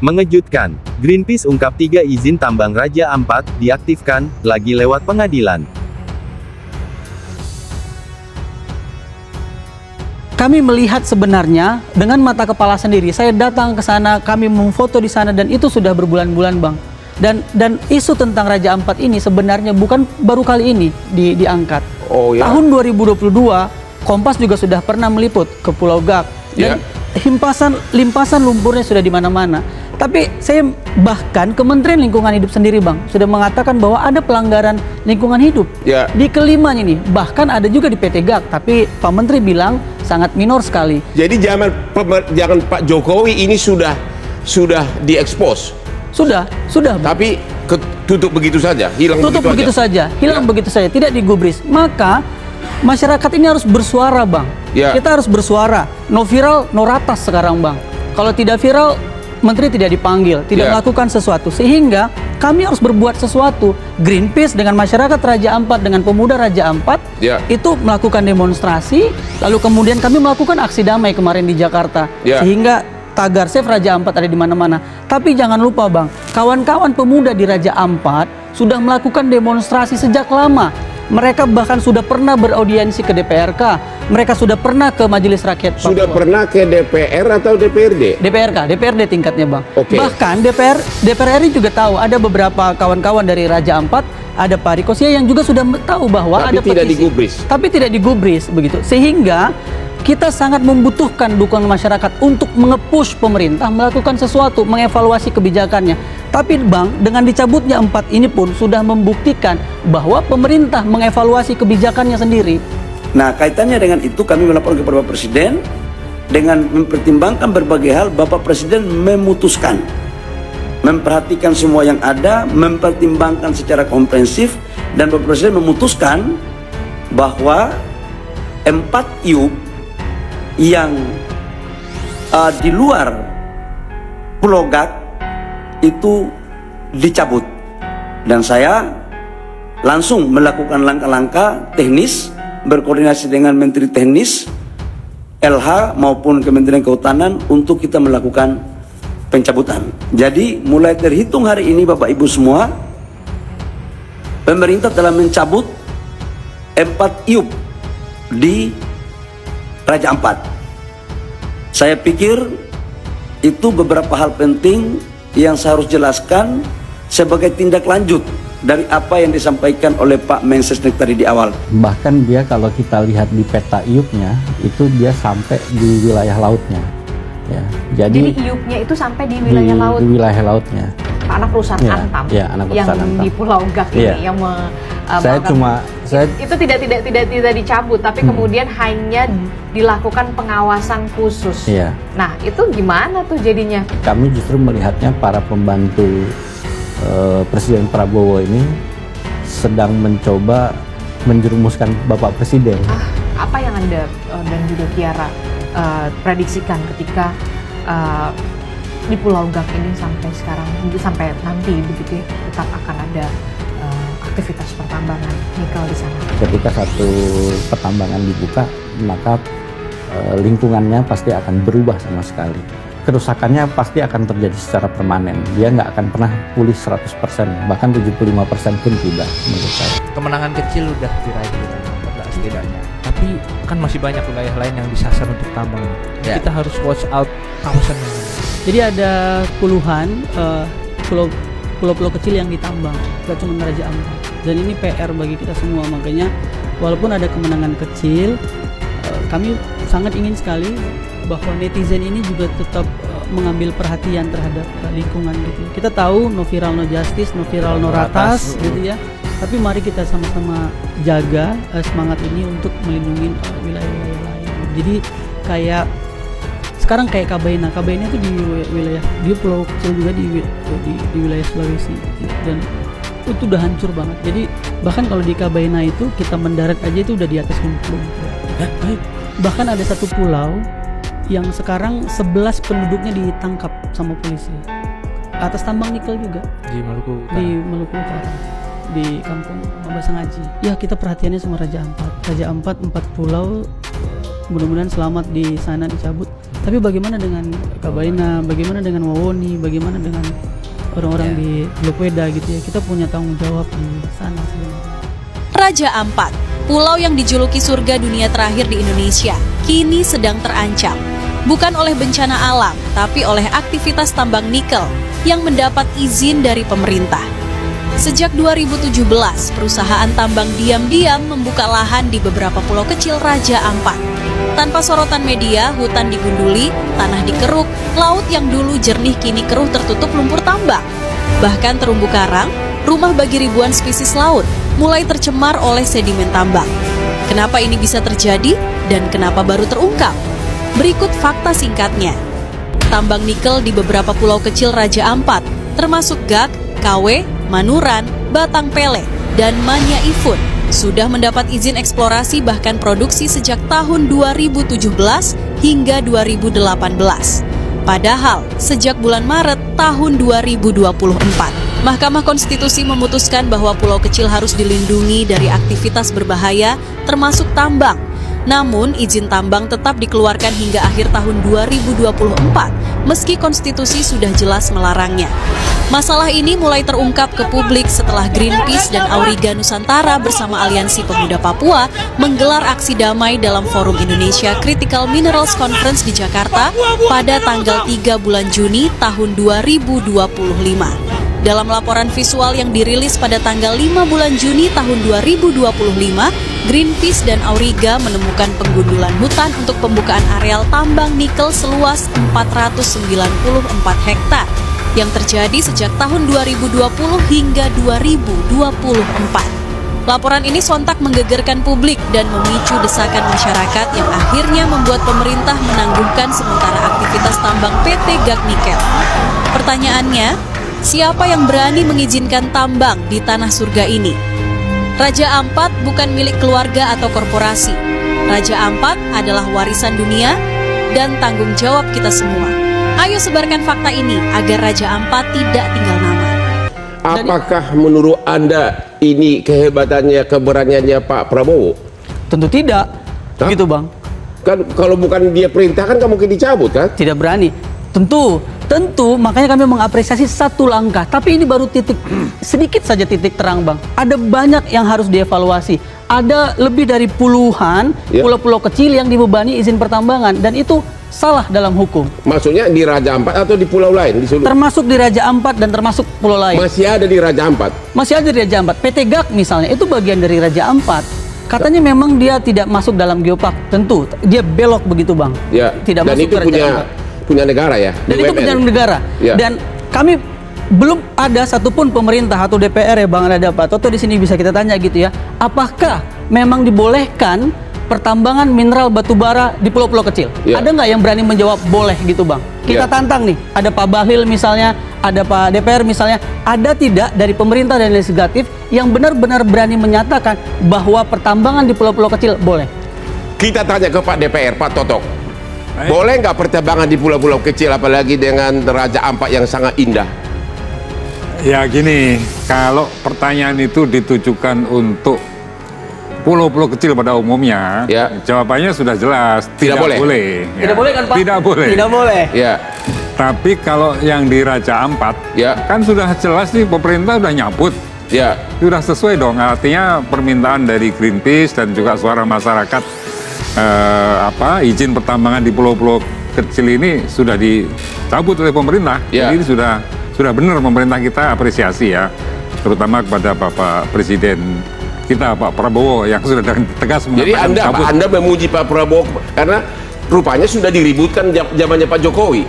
Mengejutkan, Greenpeace ungkap 3 izin tambang Raja Ampat diaktifkan lagi lewat pengadilan. Kami melihat sebenarnya dengan mata kepala sendiri. Saya datang ke sana, kami memfoto di sana, dan itu sudah berbulan-bulan, Bang. Dan isu tentang Raja Ampat ini sebenarnya bukan baru kali ini diangkat. Oh, ya. Tahun 2022, Kompas juga sudah pernah meliput ke Pulau Gak, dan limpasan lumpurnya sudah di mana-mana. Tapi saya bahkan Kementerian Lingkungan Hidup sendiri, Bang, sudah mengatakan bahwa ada pelanggaran lingkungan hidup di kelimanya ini. Bahkan ada juga di PT Gak, tapi Pak Menteri bilang sangat minor sekali. Jadi jangan Pak Jokowi ini sudah diekspos. Sudah. Tapi tutup begitu saja, hilang begitu saja. Begitu saja, tidak digubris. Maka masyarakat ini harus bersuara, Bang. Kita harus bersuara. No viral, no ratas sekarang, Bang. Kalau tidak viral, Menteri tidak dipanggil, tidak melakukan sesuatu. Sehingga kami harus berbuat sesuatu. Greenpeace dengan masyarakat Raja Ampat, dengan pemuda Raja Ampat, itu melakukan demonstrasi, lalu kemudian kami melakukan aksi damai kemarin di Jakarta. Sehingga tagar Save Raja Ampat ada di mana-mana. Tapi jangan lupa, Bang, kawan-kawan pemuda di Raja Ampat sudah melakukan demonstrasi sejak lama. Mereka bahkan sudah pernah beraudiensi ke DPRK. Mereka sudah pernah ke Majelis Rakyat Papua. Sudah pernah ke DPR atau DPRD? DPRD tingkatnya, Bang. Bahkan DPR RI juga tahu, ada beberapa kawan-kawan dari Raja Ampat, ada Pak Riko Sia yang juga sudah tahu bahwa ada petisi. Tapi tidak digubris begitu. Sehingga kita sangat membutuhkan dukungan masyarakat untuk nge-push pemerintah melakukan sesuatu, mengevaluasi kebijakannya. Tapi, Bang, dengan dicabutnya 4 ini pun sudah membuktikan bahwa pemerintah mengevaluasi kebijakannya sendiri. Nah, kaitannya dengan itu kami melaporkan kepada Bapak Presiden. Dengan mempertimbangkan berbagai hal, Bapak Presiden memutuskan, memperhatikan semua yang ada, mempertimbangkan secara komprehensif, dan Bapak Presiden memutuskan bahwa 4 iup yang di luar Pulau Gak itu dicabut, dan saya langsung melakukan langkah-langkah teknis berkoordinasi dengan Menteri Teknis, LH maupun Kementerian Kehutanan untuk kita melakukan pencabutan. Jadi mulai terhitung hari ini, Bapak Ibu semua, pemerintah telah mencabut 4 iup di Raja Ampat. Saya pikir itu beberapa hal penting yang saya harus jelaskan sebagai tindak lanjut dari apa yang disampaikan oleh Pak Mensesnek tadi di awal. Bahkan dia kalau kita lihat di peta iupnya, itu dia sampai di wilayah lautnya. Ya, jadi iupnya itu sampai di wilayah laut. Di wilayah lautnya. Anak perusahaan Antam, anak perusahaan yang Antam di Pulau Gak ini yang itu tidak dicabut, tapi kemudian hanya dilakukan pengawasan khusus. Nah, itu gimana tuh jadinya? Kami justru melihatnya para pembantu Presiden Prabowo ini sedang mencoba menjerumuskan Bapak Presiden. Apa yang Anda dan juga Kiara prediksikan ketika di Pulau Gak ini sampai sekarang, sampai nanti begitu ya, tetap akan ada aktivitas pertambangan nikel di sana? Ketika satu pertambangan dibuka, maka lingkungannya pasti akan berubah sama sekali. Kerusakannya pasti akan terjadi secara permanen. Dia nggak akan pernah pulih 100%, bahkan 75% pun tidak, menurut saya. Kemenangan kecil udah diraih setidaknya. Tapi kan masih banyak wilayah lain yang disasar untuk tambang. Kita harus watch out kawasan. Jadi ada puluhan pulau-pulau kecil yang ditambang, gak cuma Raja Ampat. Dan ini PR bagi kita semua. Makanya walaupun ada kemenangan kecil, kami sangat ingin sekali bahwa netizen ini juga tetap mengambil perhatian terhadap lingkungan gitu. Kita tahu no viral no justice, no viral no ratas gitu ya. Tapi mari kita sama-sama jaga semangat ini untuk melindungi wilayah-wilayah lain. Jadi kayak sekarang kayak Kabaina itu di wilayah, dia pulau kecil juga di wilayah Sulawesi gitu. Dan itu udah hancur banget. Jadi bahkan kalau di Kabaina itu kita mendarat aja itu udah di atas lumpur. Bahkan ada satu pulau yang sekarang 11 penduduknya ditangkap sama polisi atas tambang nikel juga di Maluku Utara. Di Maluku Utara, di kampung Mabasangaji. Ya, kita perhatiannya sama Raja Ampat. Raja Ampat 4 pulau, mudah-mudahan selamat di sana dicabut. Tapi bagaimana dengan Kabaina, bagaimana dengan Wawoni, bagaimana dengan orang-orang di Lopeda gitu ya. Kita punya tanggung jawab di sana sebenarnya. Raja Ampat, pulau yang dijuluki surga dunia terakhir di Indonesia, kini sedang terancam. Bukan oleh bencana alam, tapi oleh aktivitas tambang nikel yang mendapat izin dari pemerintah. Sejak 2017, perusahaan tambang diam-diam membuka lahan di beberapa pulau kecil Raja Ampat. Tanpa sorotan media, hutan digunduli, tanah dikeruk, laut yang dulu jernih kini keruh tertutup lumpur tambang. Bahkan terumbu karang, rumah bagi ribuan spesies laut, mulai tercemar oleh sedimen tambang. Kenapa ini bisa terjadi dan kenapa baru terungkap? Berikut fakta singkatnya. Tambang nikel di beberapa pulau kecil Raja Ampat, termasuk Gak, Kawe, Manuran, Batang Pele, dan Manya Ifun, sudah mendapat izin eksplorasi bahkan produksi sejak tahun 2017 hingga 2018. Padahal, sejak bulan Maret tahun 2024, Mahkamah Konstitusi memutuskan bahwa pulau kecil harus dilindungi dari aktivitas berbahaya, termasuk tambang. Namun, izin tambang tetap dikeluarkan hingga akhir tahun 2024, meski konstitusi sudah jelas melarangnya. Masalah ini mulai terungkap ke publik setelah Greenpeace dan Auriga Nusantara bersama Aliansi Pemuda Papua menggelar aksi damai dalam Forum Indonesia Critical Minerals Conference di Jakarta pada tanggal 3 bulan Juni tahun 2025. Dalam laporan visual yang dirilis pada tanggal 5 bulan Juni tahun 2025, Greenpeace dan Auriga menemukan penggundulan hutan untuk pembukaan areal tambang nikel seluas 494 hektar yang terjadi sejak tahun 2020 hingga 2024. Laporan ini sontak menggegerkan publik dan memicu desakan masyarakat yang akhirnya membuat pemerintah menangguhkan sementara aktivitas tambang PT Gak Nikel. Pertanyaannya, siapa yang berani mengizinkan tambang di tanah surga ini? Raja Ampat bukan milik keluarga atau korporasi. Raja Ampat adalah warisan dunia dan tanggung jawab kita semua. Ayo sebarkan fakta ini agar Raja Ampat tidak tinggal nama. Apakah menurut Anda ini kehebatannya, keberaniannya Pak Prabowo? Tentu tidak. Begitu, Bang. Kan kalau bukan dia perintahkan, kan mungkin dicabut kan? Tidak berani. Tentu, makanya kami mengapresiasi satu langkah. Tapi ini baru titik, sedikit saja titik terang, Bang. Ada banyak yang harus dievaluasi. Ada lebih dari puluhan pulau-pulau kecil yang dibebani izin pertambangan. Dan itu salah dalam hukum. Maksudnya di Raja Ampat atau di pulau lain? Di Sulu? Termasuk di Raja Ampat dan termasuk pulau lain. Masih ada di Raja Ampat? Masih ada di Raja Ampat. PT Gak misalnya, itu bagian dari Raja Ampat. Katanya memang dia tidak masuk dalam geopark. Tentu, dia belok begitu, Bang. Ya. Tidak dan masuk itu ke Raja Ampat. Punya negara ya? Dan itu punya negara. Ya. Dan kami belum ada satupun pemerintah atau DPR ya Bang Rada, Pak Toto di sini bisa kita tanya gitu ya. Apakah memang dibolehkan pertambangan mineral batubara di pulau-pulau kecil? Ya. Ada nggak yang berani menjawab boleh gitu, Bang? Kita tantang nih. Ada Pak Bahlil misalnya, ada Pak DPR misalnya. Ada tidak dari pemerintah dan legislatif yang benar-benar berani menyatakan bahwa pertambangan di pulau-pulau kecil boleh? Kita tanya ke Pak DPR, Pak Toto. Boleh nggak pertambangan di pulau-pulau kecil, apalagi dengan Raja Ampat yang sangat indah? Ya gini, kalau pertanyaan itu ditujukan untuk pulau-pulau kecil pada umumnya, jawabannya sudah jelas, tidak boleh. Tidak boleh kan Pak? Tidak boleh. Tidak boleh. Ya. Tapi kalau yang di Raja Ampat, kan sudah jelas nih pemerintah sudah nyabut. Ya. Sudah sesuai dong, artinya permintaan dari Greenpeace dan juga suara masyarakat. Izin pertambangan di pulau-pulau kecil ini sudah dicabut oleh pemerintah. Jadi ini sudah benar pemerintah kita apresiasi ya, terutama kepada Bapak Presiden kita Pak Prabowo yang sudah tegas mengatakan. Jadi Anda memuji Pak Prabowo karena rupanya sudah diributkan zamannya Pak Jokowi.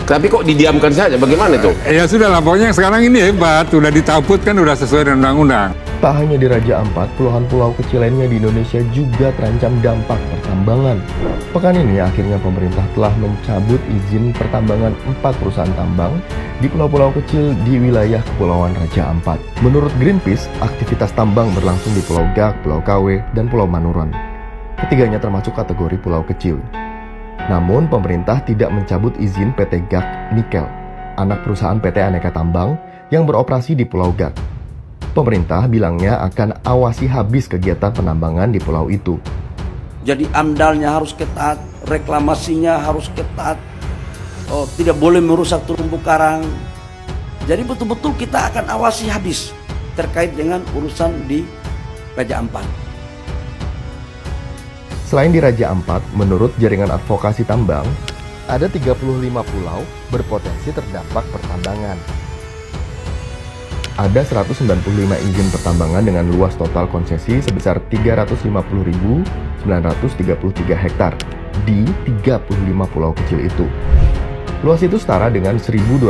Tapi kok didiamkan saja, bagaimana itu? Ya sudah lah, pokoknya sekarang ini hebat, sudah dicabut kan, sudah sesuai dengan undang-undang. Tak hanya di Raja Ampat, puluhan pulau kecil lainnya di Indonesia juga terancam dampak pertambangan. Pekan ini akhirnya pemerintah telah mencabut izin pertambangan 4 perusahaan tambang di pulau-pulau kecil di wilayah Kepulauan Raja Ampat. Menurut Greenpeace, aktivitas tambang berlangsung di Pulau Gak, Pulau Kawe, dan Pulau Manuran. Ketiganya termasuk kategori pulau kecil. Namun pemerintah tidak mencabut izin PT Gak Nikel, anak perusahaan PT Aneka Tambang yang beroperasi di Pulau Gak. Pemerintah bilangnya akan awasi habis kegiatan penambangan di pulau itu. Jadi AMDAL-nya harus ketat, reklamasinya harus ketat, tidak boleh merusak terumbu karang. Jadi betul-betul kita akan awasi habis terkait dengan urusan di Raja Ampat. Selain di Raja Ampat, menurut jaringan advokasi tambang, ada 35 pulau berpotensi terdampak pertambangan. Ada 195 izin pertambangan dengan luas total konsesi sebesar 350.933 hektar di 35 pulau kecil itu. Luas itu setara dengan 1.261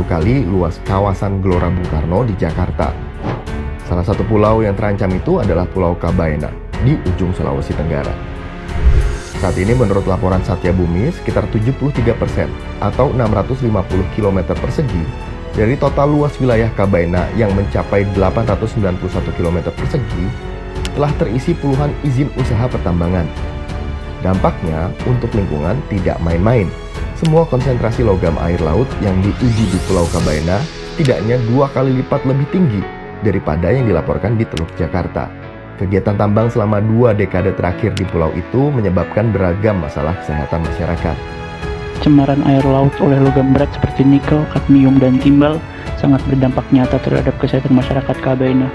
kali luas kawasan Gelora Bung Karno di Jakarta. Salah satu pulau yang terancam itu adalah Pulau Kabaena di ujung Sulawesi Tenggara. Saat ini menurut laporan Satya Bumi, sekitar 73% atau 650 km persegi dari total luas wilayah Kabaena yang mencapai 891 km persegi telah terisi puluhan izin usaha pertambangan. Dampaknya untuk lingkungan tidak main-main. Semua konsentrasi logam air laut yang diuji di Pulau Kabaena setidaknya 2 kali lipat lebih tinggi daripada yang dilaporkan di Teluk Jakarta. Kegiatan tambang selama 2 dekade terakhir di pulau itu menyebabkan beragam masalah kesehatan masyarakat. Cemaran air laut oleh logam berat seperti nikel, kadmium, dan timbal sangat berdampak nyata terhadap kesehatan masyarakat Kabaena,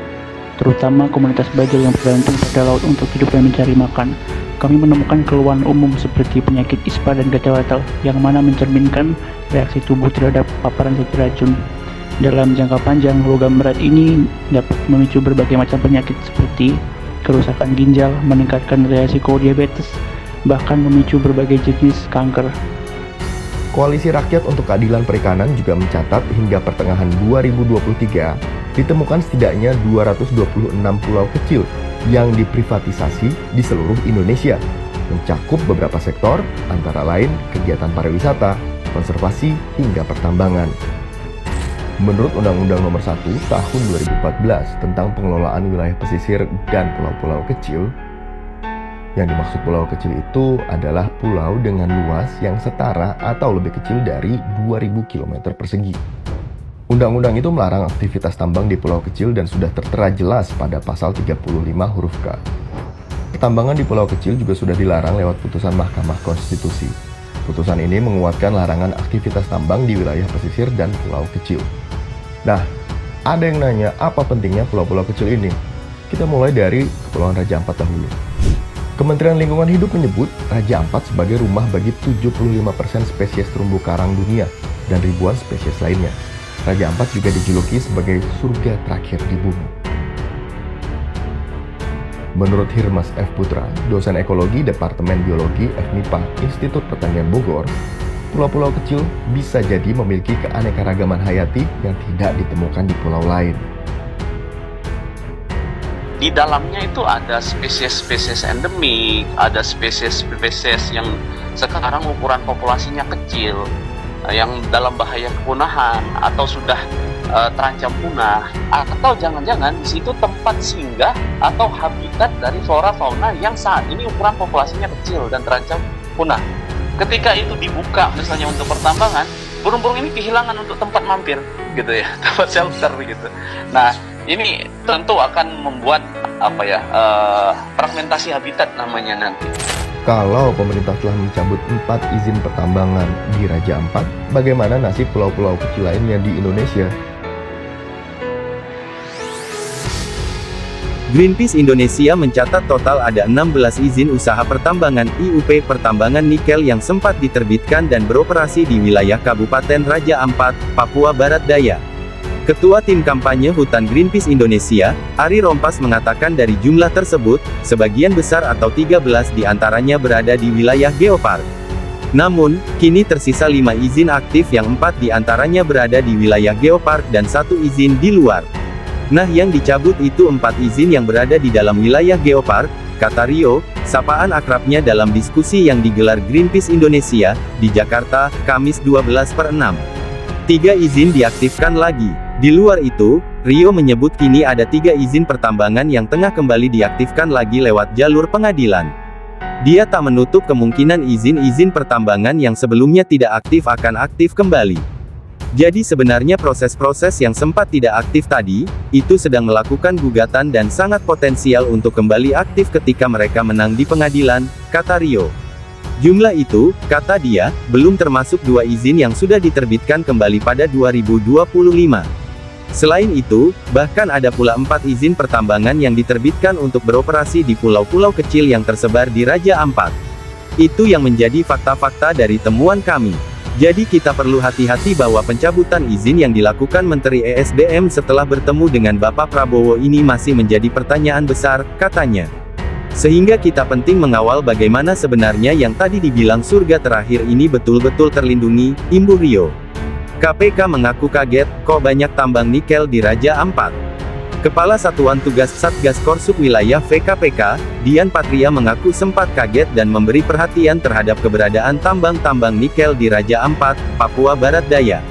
terutama komunitas Bajau yang bergantung pada laut untuk hidup dan mencari makan. Kami menemukan keluhan umum seperti penyakit ispa dan gatal-gatal yang mana mencerminkan reaksi tubuh terhadap paparan zat racun. Dalam jangka panjang, logam berat ini dapat memicu berbagai macam penyakit seperti kerusakan ginjal, meningkatkan resiko diabetes, bahkan memicu berbagai jenis kanker. Koalisi Rakyat untuk Keadilan Perikanan juga mencatat hingga pertengahan 2023 ditemukan setidaknya 226 pulau kecil yang diprivatisasi di seluruh Indonesia, mencakup beberapa sektor, antara lain kegiatan pariwisata, konservasi, hingga pertambangan. Menurut Undang-Undang Nomor 1 Tahun 2014 tentang pengelolaan wilayah pesisir dan pulau-pulau kecil, yang dimaksud pulau kecil itu adalah pulau dengan luas yang setara atau lebih kecil dari 2000 km persegi. Undang-undang itu melarang aktivitas tambang di pulau kecil dan sudah tertera jelas pada pasal 35 huruf K. Pertambangan di pulau kecil juga sudah dilarang lewat putusan Mahkamah Konstitusi. Putusan ini menguatkan larangan aktivitas tambang di wilayah pesisir dan pulau kecil. Nah, ada yang nanya apa pentingnya pulau-pulau kecil ini? Kita mulai dari Kepulauan Raja Ampat dahulu. Kementerian Lingkungan Hidup menyebut Raja Ampat sebagai rumah bagi 75% spesies terumbu karang dunia dan ribuan spesies lainnya. Raja Ampat juga dijuluki sebagai surga terakhir di bumi. Menurut Hirmas F. Putra, dosen ekologi Departemen Biologi FMIPA Institut Pertanian Bogor, pulau-pulau kecil bisa jadi memiliki keanekaragaman hayati yang tidak ditemukan di pulau lain. Di dalamnya itu ada spesies-spesies endemik, ada spesies-spesies yang sekarang ukuran populasinya kecil, yang dalam bahaya kepunahan atau sudah terancam punah, atau jangan-jangan di situ tempat singgah atau habitat dari flora fauna yang saat ini ukuran populasinya kecil dan terancam punah. Ketika itu dibuka misalnya untuk pertambangan, burung-burung ini kehilangan untuk tempat mampir gitu ya, tempat shelter gitu. Nah, ini tentu akan membuat fragmentasi habitat namanya nanti. Kalau pemerintah telah mencabut 4 izin pertambangan di Raja Ampat, bagaimana nasib pulau-pulau kecil lainnya di Indonesia? Greenpeace Indonesia mencatat total ada 16 izin usaha pertambangan IUP pertambangan nikel yang sempat diterbitkan dan beroperasi di wilayah Kabupaten Raja Ampat, Papua Barat Daya. Ketua Tim Kampanye Hutan Greenpeace Indonesia, Ari Rompas mengatakan dari jumlah tersebut, sebagian besar atau 13 diantaranya berada di wilayah Geopark. Namun, kini tersisa 5 izin aktif yang 4 diantaranya berada di wilayah Geopark dan 1 izin di luar. Nah, yang dicabut itu 4 izin yang berada di dalam wilayah Geopark, kata Rio, sapaan akrabnya dalam diskusi yang digelar Greenpeace Indonesia, di Jakarta, Kamis 12/6. 3 izin diaktifkan lagi. Di luar itu, Rio menyebut kini ada 3 izin pertambangan yang tengah kembali diaktifkan lagi lewat jalur pengadilan. Dia tak menutup kemungkinan izin-izin pertambangan yang sebelumnya tidak aktif akan aktif kembali. Jadi sebenarnya proses-proses yang sempat tidak aktif tadi, itu sedang melakukan gugatan dan sangat potensial untuk kembali aktif ketika mereka menang di pengadilan, kata Rio. Jumlah itu, kata dia, belum termasuk 2 izin yang sudah diterbitkan kembali pada 2025. Selain itu, bahkan ada pula 4 izin pertambangan yang diterbitkan untuk beroperasi di pulau-pulau kecil yang tersebar di Raja Ampat. Itu yang menjadi fakta-fakta dari temuan kami. Jadi kita perlu hati-hati bahwa pencabutan izin yang dilakukan Menteri ESDM setelah bertemu dengan Bapak Prabowo ini masih menjadi pertanyaan besar, katanya. Sehingga kita penting mengawal bagaimana sebenarnya yang tadi dibilang surga terakhir ini betul-betul terlindungi, imbuh Rio. KPK mengaku kaget, kok banyak tambang nikel di Raja Ampat. Kepala Satuan Tugas Satgas Korsub Wilayah VKPK, Dian Patria mengaku sempat kaget dan memberi perhatian terhadap keberadaan tambang-tambang nikel di Raja Ampat, Papua Barat Daya.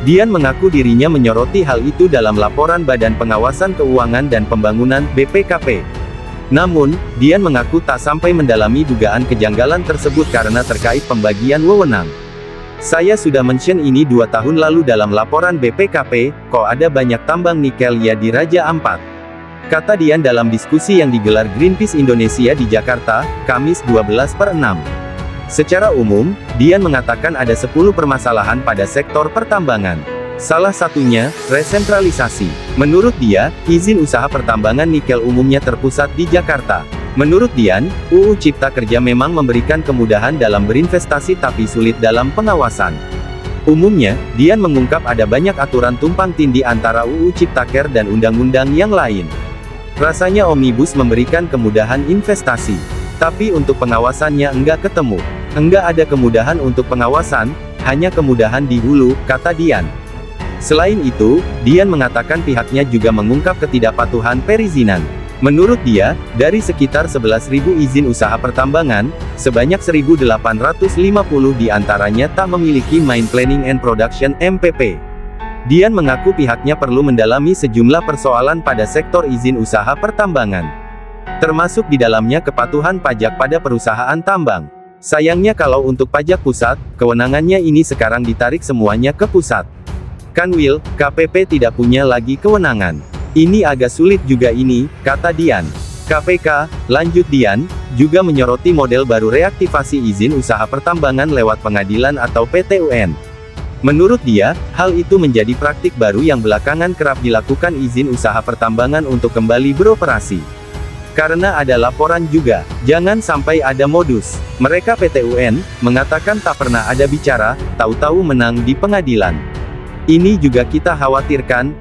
Dian mengaku dirinya menyoroti hal itu dalam laporan Badan Pengawasan Keuangan dan Pembangunan (BPKP). Namun, Dian mengaku tak sampai mendalami dugaan kejanggalan tersebut karena terkait pembagian wewenang. Saya sudah mention ini 2 tahun lalu dalam laporan BPKP, kok ada banyak tambang nikel ya di Raja Ampat. Kata Dian dalam diskusi yang digelar Greenpeace Indonesia di Jakarta, Kamis 12/6. Secara umum, Dian mengatakan ada 10 permasalahan pada sektor pertambangan. Salah satunya, resentralisasi. Menurut dia, izin usaha pertambangan nikel umumnya terpusat di Jakarta. Menurut Dian, UU Cipta Kerja memang memberikan kemudahan dalam berinvestasi tapi sulit dalam pengawasan. Umumnya, Dian mengungkap ada banyak aturan tumpang tindih antara UU Ciptaker dan undang-undang yang lain. Rasanya Omnibus memberikan kemudahan investasi, tapi untuk pengawasannya enggak ketemu. Enggak ada kemudahan untuk pengawasan, hanya kemudahan di hulu, kata Dian. Selain itu, Dian mengatakan pihaknya juga mengungkap ketidakpatuhan perizinan. Menurut dia, dari sekitar 11.000 izin usaha pertambangan, sebanyak 1.850 diantaranya tak memiliki Mine Planning and Production (MPP). Dian mengaku pihaknya perlu mendalami sejumlah persoalan pada sektor izin usaha pertambangan. Termasuk di dalamnya kepatuhan pajak pada perusahaan tambang. Sayangnya kalau untuk pajak pusat, kewenangannya ini sekarang ditarik semuanya ke pusat. Kanwil, KPP tidak punya lagi kewenangan. Ini agak sulit juga ini, kata Dian. KPK, lanjut Dian, juga menyoroti model baru reaktivasi izin usaha pertambangan lewat pengadilan atau PT-UN. Menurut dia, hal itu menjadi praktik baru yang belakangan kerap dilakukan izin usaha pertambangan untuk kembali beroperasi. Karena ada laporan juga, jangan sampai ada modus. Mereka PT-UN, mengatakan tak pernah ada bicara, tahu-tahu menang di pengadilan. Ini juga kita khawatirkan,